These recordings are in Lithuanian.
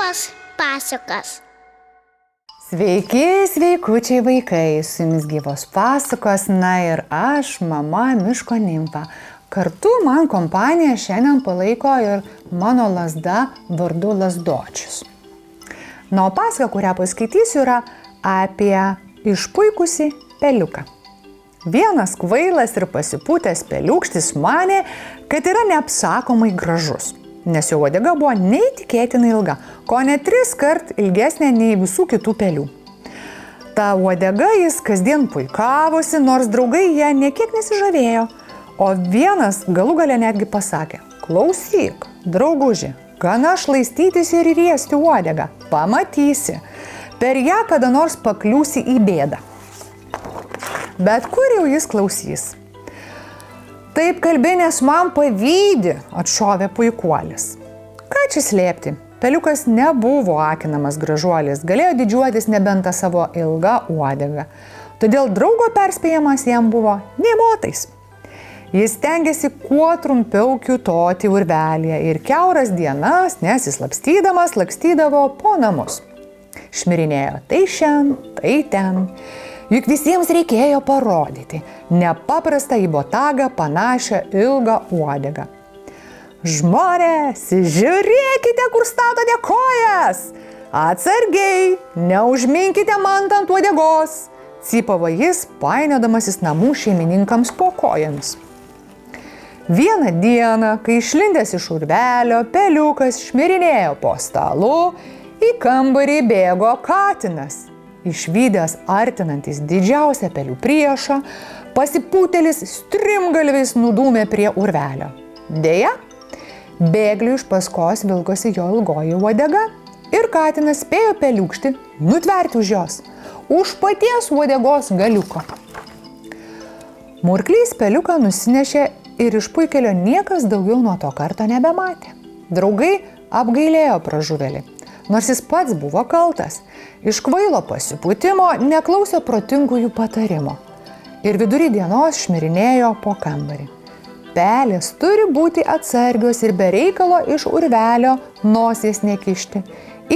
Gyvos pasakos. Sveiki, sveikučiai vaikai, su jumis Gyvos pasakos, na ir aš, mama Miško Nimfa. Kartu man kompaniją šiandien palaiko ir mano lazda vardu Lazdočius. Na, o pasaka, kurią paskaitysiu, yra apie išpuikusį peliuką. Vienas kvailas ir pasipūtęs peliukštis manė, kad yra neapsakomai gražus, nes jo uodega buvo neįtikėtinai ilga, kone 3 kart ilgesnė nei visų kitų pelių. Ta uodega jis kasdien puikavosi, nors draugai ją niekiek nesižavėjo, o vienas galų gale netgi pasakė: klausyk, drauguži, gana šlaistytis ir riesti uodegą, pamatysi, per ją kada nors pakliūsi į bėdą. Bet kur jau jis klausys? Taip kalbinės man pavydi, atšovė puikuolis. Ką čia slėpti? Peliukas nebuvo akinamas gražuolis, galėjo didžiuotis nebent tą savo ilgą uodegą. Todėl draugo perspėjimas jam buvo nė motais. Jis stengiasi kuo trumpiau kiūtoti urvelėje ir kiauras dienas, nesislapstydamas, lakstydavo po namus. Šmirinėjo tai šen, tai ten. Juk visiems reikėjo parodyti nepaprastą į botagą panašią ilgą uodegą. Žmonės, žiūrėkite, kur statote kojas! Atsargiai, neužminkite man ant uodegos! Cypavo jis, painiodamasis namų šeimininkams po kojomis. Vieną dieną, kai išlindęs iš urvelio, peliukas šmirinėjo po stalu, į kambarį bėgo katinas. Išvydęs artinantis didžiausią pelių priešą, pasipūtėlis strimgalviais nudūmė prie urvelio. Deja, bėgliui iš paskos vilkosi jo ilgoji uodega ir katinas spėjo peliukštį nutverti už jos, už paties uodegos galiuko. Murklys peliuką nusinešė ir iš puikelio niekas daugiau nuo to karto nebematė. Draugai apgailėjo pražuvėlį, nors jis pats buvo kaltas. Iš kvailo pasipūtimo neklausė protingųjų patarimo ir vidury dienos šmirinėjo po kambarį. Pelės turi būti atsargios ir be reikalo iš urvelio nosies nekišti,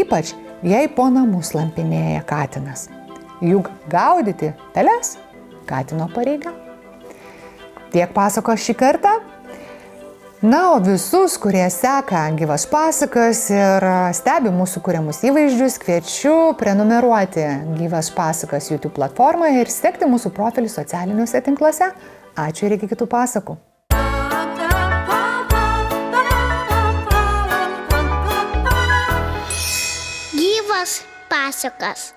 ypač jei po namus lampinėja katinas. Juk gaudyti peles katino pareiga. Tiek pasakos šį kartą. Na, o visus, kurie seka Gyvas pasakas ir stebi mūsų kuriamus įvaizdžius, kviečiu prenumeruoti Gyvas pasakas YouTube platformoje ir sekti mūsų profilį socialiniuose tinkluose. Ačiū ir iki kitų pasakų. Gyvos pasakos.